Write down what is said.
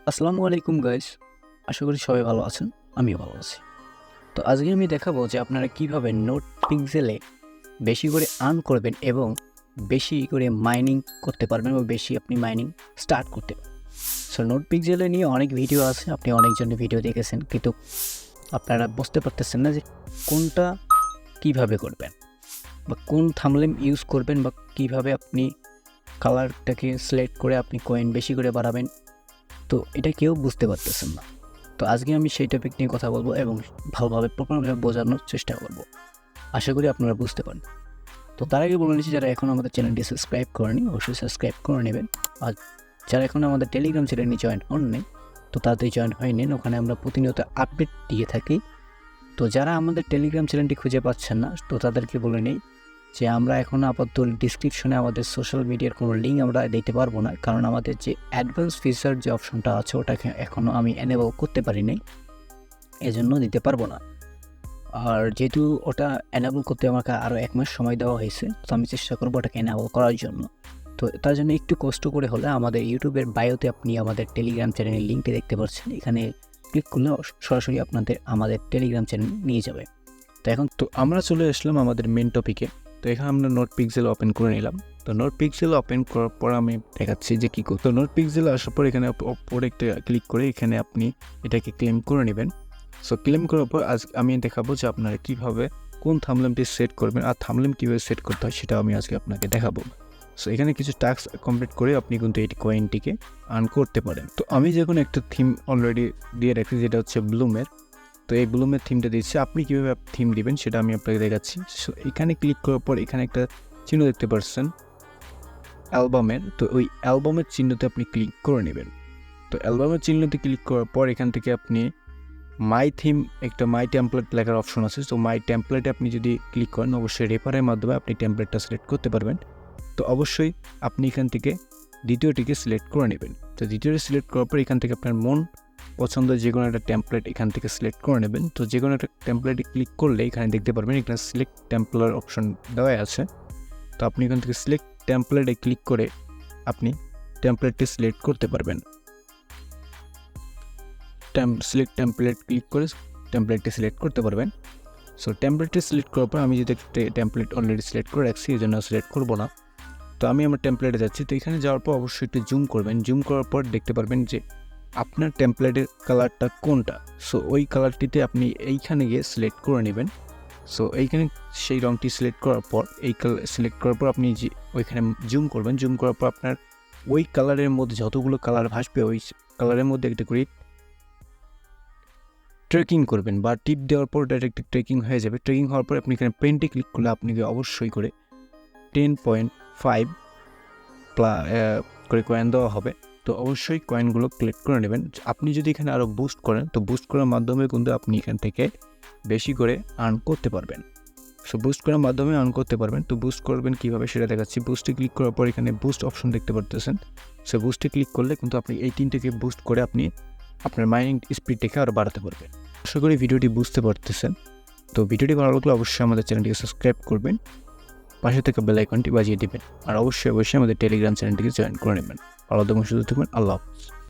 আসসালামু আলাইকুম গাইস। আশা করি সবাই ভালো আছেন। আমিও ভালো আছি। তো আজকে আমি দেখাবো যে আপনারা কিভাবে নোট পিক্সেলে বেশি করে আর্ন করবেন এবং বেশি করে মাইনিং করতে পারবেন বা বেশি আপনি মাইনিং স্টার্ট করতে পারবেন। সো নোট পিক্সেলে নিয়ে অনেক ভিডিও আছে, আপনি অনেকজনের ভিডিও দেখেছেন, কিন্তু আপনারা বুঝতে পারতেছেন না যে কোনটা কিভাবে করবেন বা কোন থাম্বনেল ইউজ করবেন বা কিভাবে আপনি কালারটাকে সিলেক্ট করে আপনি কয়েন বেশি করে বাড়াবেন। তো এটা কেউ বুঝতে পারতেছেন না। তো আজকে আমি সেই টপিক নিয়ে কথা বলবো এবং ভালোভাবে প্রপারভাবে বোঝানোর চেষ্টা করব। আশা করি আপনারা বুঝতে পারেন। তো তার আগে বলে নিচ্ছি, যারা এখন আমাদের চ্যানেলটি সাবস্ক্রাইব করেনি অবশ্যই সাবস্ক্রাইব করে নেবেন। আর যারা এখন আমাদের টেলিগ্রাম চ্যানেলে জয়েন হননি, তো তাড়াতাড়ি জয়েন হয়ে নিন। ওখানে আমরা প্রতিনিয়ত আপডেট দিয়ে থাকি। তো যারা আমাদের টেলিগ্রাম চ্যানেলটি খুঁজে পাচ্ছেন না, তো তাদেরকে বলে নেই যে আমরা এখন আপাতত ডিসক্রিপশনে আমাদের সোশ্যাল মিডিয়ার কোনো লিঙ্ক আমরা দিতে পারবো না, কারণ আমাদের যে অ্যাডভান্স ফিচার যে অপশনটা আছে ওটাকে এখনও আমি এনেবল করতে পারি নাই, এজন্য দিতে পারবো না। আর যেহেতু ওটা এনেবল করতে আমাকে আরও 1 মাস সময় দেওয়া হয়েছে, তো আমি চেষ্টা করবো ওটাকে এনেবল করার জন্য। তো তার জন্য একটু কষ্ট করে হলে আমাদের ইউটিউবের বায়োতে আপনি আমাদের টেলিগ্রাম চ্যানেলের লিঙ্কটি দেখতে পাচ্ছেন, এখানে ক্লিক করলে সরাসরি আমাদের টেলিগ্রাম চ্যানেল নিয়ে যাবে। তো এখন তো আমরা চলে আসলাম আমাদের মেন টপিকে। তো এখানে আমরা নোট পিক্সেল ওপেন করে নিলাম। তো নোট পিক্সেল ওপেন করার পর আমি দেখাচ্ছি যে কী করতে। তো নোট পিক্সেল আসার পর এখানে ওপরে একটা ক্লিক করে এখানে আপনি এটাকে ক্লেম করে নেবেন। সো ক্লেম করার পর আজ আমি দেখাবো যে আপনারা কীভাবে কোন থাম্বনেলটি সেট করবেন আর থাম্বনেল কীভাবে সেট করতে হয় সেটাও আমি আজকে আপনাকে দেখাবো। সো এখানে কিছু টাস্ক কমপ্লিট করে আপনি কিন্তু এই কয়েনটিকে আর্ন করতে পারেন। তো আমি যখন একটা থিম অলরেডি দিয়ে রাখছি, যেটা হচ্ছে ব্লুমের। তো এই ব্লুমের থিমটা দিচ্ছি, আপনি কীভাবে থিম দিবেন সেটা আমি আপনাকে দেখাচ্ছি। সো এখানে ক্লিক করার পর এখানে একটা চিহ্ন দেখতে পাচ্ছেন অ্যালবামের। তো ওই অ্যালবামের চিহ্নতে আপনি ক্লিক করে নেবেন। তো অ্যালবামের চিহ্নতে ক্লিক করার পর এখান থেকে আপনি মাই থিম, একটা মাই টেমপ্লেট লেখার অপশন আছে। তো মাই টেমপ্লেটে আপনি যদি ক্লিক করেন, অবশ্যই রেফারের মাধ্যমে আপনি টেমপ্লেটটা সিলেক্ট করতে পারবেন। তো অবশ্যই আপনি এখান থেকে দ্বিতীয়টিকে সিলেক্ট করে নেবেন। তো দ্বিতীয়টি সিলেক্ট করার পর এখান থেকে আপনার মন পছন্দের যে কোনো একটা টেমপ্লেট এখান থেকে সিলেক্ট করে নেবেন। তো যে কোনো একটা টেমপ্লেটে ক্লিক করলে এখানে দেখতে পারবেন এখানে সিলেক্ট টেমপ্লেট অপশন দেওয়া আছে। তো আপনি এখান থেকে সিলেক্ট টেমপ্লেটে ক্লিক করে আপনি টেমপ্লেটটি সিলেক্ট করতে পারবেন। সিলেক্ট টেমপ্লেট ক্লিক করে টেমপ্লেটটি সিলেক্ট করতে পারবেন। সো টেমপ্লেটটি সিলেক্ট করার পর আমি যদি একটা টেমপ্লেট অলরেডি সিলেক্ট করে রাখছি, এই জন্য সিলেক্ট করবো না। তো আমি আমার টেমপ্লেটে যাচ্ছি। তো এখানে যাওয়ার পর অবশ্যই একটু জুম করবেন। জুম করার পর দেখতে পারবেন যে আপনার টেমপ্লেটের কালারটা কোনটা। সো ওই কালারটিতে আপনি এইখানে গিয়ে সিলেক্ট করে নেবেন। সো এইখানে সেই রঙটি সিলেক্ট করার পর সিলেক্ট করার পর আপনি যে ওইখানে জুম করবেন। জুম করার পর আপনার ওই কালারের মধ্যে যতগুলো কালার ভাসবে ওই কালারের মধ্যে একটা করে ট্রেকিং করবেন বা টিপ দেওয়ার পর ডাইরেক্ট ট্রেকিং হয়ে যাবে। ট্রেকিং হওয়ার পর আপনি এখানে পেন্টে ক্লিক করলে আপনাকে অবশ্যই করে 10.5 করে কয়েন দেওয়া হবে। তো অবশ্যই কয়েনগুলো কালেক্ট করে নেবেন। আপনি যদি এখানে আরও বুস্ট করেন, তো বুস্ট করার মাধ্যমে কিন্তু আপনি এখান থেকে বেশি করে আর্ন করতে পারবেন। সো বুস্ট করার মাধ্যমে আর্ন করতে পারবেন। তো বুস্ট করবেন কীভাবে সেটা দেখাচ্ছি। বুস্টে ক্লিক করার পর এখানে বুস্ট অপশন দেখতে পারতেছেন। সো বুস্টে ক্লিক করলে কিন্তু আপনি এই তিনটেকে বুস্ট করে আপনি আপনার মাইনিং স্পিডটাকে আরও বাড়াতে পারবেন। আশা করি ভিডিওটি বুঝতে পারতেছেন। তো ভিডিওটি ভালো লাগলে অবশ্যই আমাদের চ্যানেলটিকে সাবস্ক্রাইব করবেন, পাশে থেকে বেল আইকনটি বাজিয়ে দেবেন, আর অবশ্যই আমাদের টেলিগ্রাম চ্যানেলটিকে জয়েন করে নেবেন। ভালো থাকবেন, সুস্থ থাকবেন। আল্লাহ হাফেজ।